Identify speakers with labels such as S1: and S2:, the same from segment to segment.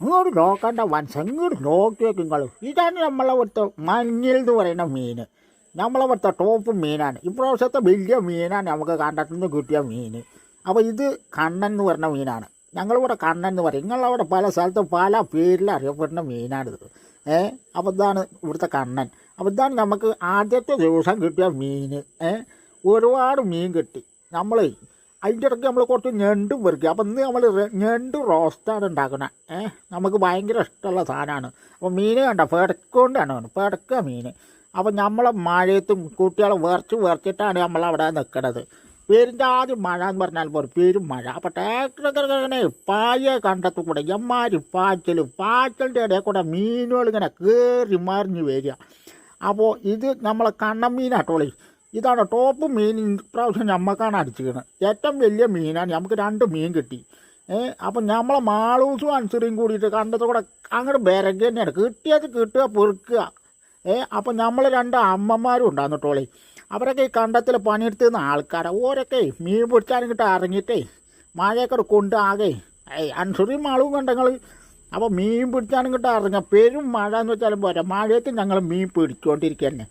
S1: ഇങ്ങോട്ട് നോക്കണ്ട വൻസ് ഇങ്ങോട്ട് നോക്കി നോക്കി നിങ്ങൾ. ഇതാണ് നമ്മളെ ഇവിടുത്തെ മഞ്ഞിൽ എന്ന് പറയുന്ന മീൻ. നമ്മളെ ഇവിടുത്തെ ടോപ്പ് മീനാണ്. ഇപ്രാവശ്യത്തെ വലിയ മീനാണ് നമുക്ക് കണ്ടത്തിൽ നിന്ന് കിട്ടിയ മീൻ. അപ്പോൾ ഇത് കണ്ണൻ എന്ന് പറഞ്ഞ മീനാണ്. ഞങ്ങളിവിടെ കണ്ണൻ എന്ന് പറയും. നിങ്ങളവിടെ പല സ്ഥലത്തും പല പേരിൽ അറിയപ്പെടുന്ന മീനാണിത്. അപ്പോൾ ഇതാണ് ഇവിടുത്തെ കണ്ണൻ. അപ്പോൾ ഇതാണ് നമുക്ക് ആദ്യത്തെ ദിവസം കിട്ടിയ മീൻ. ഒരുപാട് മീൻ കിട്ടി. നമ്മൾ അതിൻ്റെ ഇടയ്ക്ക് നമ്മൾ കുറച്ച് ഞണ്ട് പെറുക്കി. അപ്പം ഇന്ന് നമ്മൾ ഞണ്ട് റോസ്റ്റാണ് ഉണ്ടാക്കുന്നത്. നമുക്ക് ഭയങ്കര ഇഷ്ടമുള്ള സാധനമാണ്. അപ്പോൾ മീൻ കണ്ട പെടക്കൊണ്ടാണ് പെടക്ക മീൻ. അപ്പം നമ്മളെ മഴയത്തും കുട്ടികളെ വിറച്ചിട്ടാണ് നമ്മളവിടെ നിൽക്കുന്നത്. പേരിൻ്റെ ആദ്യം മഴ എന്ന് പറഞ്ഞാൽ പോലും പേരും മഴ. അപ്പോൾ ട്രാക്ടറൊക്കെ ഇങ്ങനെ പായ കണ്ടത്തു കൂടെ എമ്മാരി പാച്ചലിൻ്റെ ഇടയിൽ കൂടെ മീനുകൾ ഇങ്ങനെ കയറി മറിഞ്ഞ് വരിക. അപ്പോൾ ഇത് നമ്മളെ കണ്ണൻ മീനാട്ടോളി. ഇതാണ് ടോപ്പ് മീൻ. ഇപ്രാവശ്യം ഞമ്മക്കാണ് അടിച്ചിരിക്കുന്നത്. ഏറ്റവും വലിയ മീനാണ്. നമുക്ക് 2 മീൻ കിട്ടി. അപ്പം നമ്മളെ മാളൂസും അൻസറിയും കൂടിയിട്ട് കണ്ടത് കൂടെ അങ്ങോട്ട് വിരകി തന്നെയാണ്. കിട്ടിയത് കിട്ടുക പെറുക്കുക. അപ്പം നമ്മൾ 2 അമ്മമാരും ഉണ്ടാകുന്നു ടോളി. അവരൊക്കെ ഈ കണ്ടത്തിൽ പണിയെടുത്തുന്ന ആൾക്കാരാണ്. ഓരൊക്കെ മീൻ പിടിച്ചാലും കിട്ടാൻ ഇറങ്ങിയിട്ടേ മഴയൊക്കെ കൊണ്ട് ആകെ അൻസറിയും മാളവും കണ്ടങ്ങൾ. അപ്പോൾ മീൻ പിടിച്ചാലും കിട്ടാൻ ഇറങ്ങുക. പെരും മഴ എന്ന് വെച്ചാലും പോരാ, മഴയത്ത് ഞങ്ങൾ മീൻ പിടിച്ചുകൊണ്ടിരിക്കുക തന്നെ.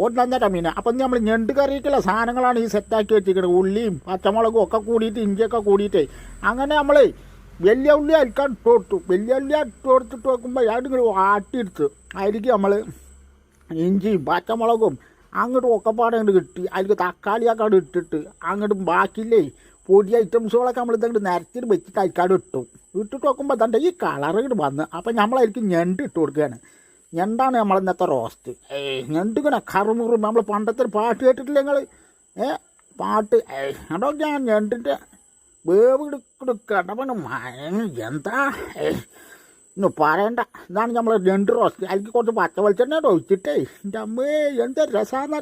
S1: ഒന്നര മീൻ. അപ്പം നമ്മൾ ഞണ്ട് കറിക്കുള്ള സാധനങ്ങളാണ് ഈ സെറ്റാക്കി വെച്ചിരിക്കുന്നത്. ഉള്ളിയും പച്ചമുളകും ഒക്കെ കൂടിയിട്ട് ഇഞ്ചിയൊക്കെ കൂടിയിട്ടേ അങ്ങനെ നമ്മൾ വലിയ ഉള്ളി അരിക്കാൻ ഇട്ട് കൊടുത്തു. വലിയ ഉള്ളി ഇട്ട് കൊടുത്തിട്ട് വെക്കുമ്പോൾ അതിങ്ങനെ ആട്ടിയെടുത്ത് അതിലേക്ക് നമ്മൾ ഇഞ്ചിയും പച്ചമുളകും അങ്ങോട്ട് ഒക്കെപ്പാടെ അങ്ങോട്ട് കിട്ടി. അതിലേക്ക് തക്കാളിയൊക്കെ അവിടെ ഇട്ടിട്ട് അങ്ങോട്ട് ബാക്കിയില്ലേ പൊടി ഐറ്റംസുകളൊക്കെ നമ്മൾ ഇതങ്ങോട്ട് നിരത്തിട്ട് വെച്ചിട്ട് അയക്കാട് ഇട്ടിട്ട് വെക്കുമ്പോൾ തൻ്റെ ഈ കളർ ഇങ്ങോട്ട് വന്ന് അപ്പം നമ്മളതിലേക്ക് ഞണ്ട് ഇട്ട് കൊടുക്കുകയാണ്. ഞണ്ടാണ് നമ്മൾ ഇന്നത്തെ റോസ്റ്റ്. ഞണ്ടിങ്ങനെ കറുമുറും. നമ്മൾ പണ്ടത്തെ പാട്ട് കേട്ടിട്ടില്ല നിങ്ങൾ? പാട്ട് അതോ ഞാൻ ഞണ്ടിൻ്റെ വേവ് എടുക്കടവണ് എന്താ ഇന്ന് പറയണ്ട. ഇതാണ് നമ്മൾ ഞണ്ട് റോസ്റ്റ്. അതിലേക്ക് കുറച്ച് പച്ച വെളിച്ചെണ്ണ ഒഴിച്ചിട്ടേ എൻ്റെ അമ്മേ എന്ത് രസമാണെന്ന്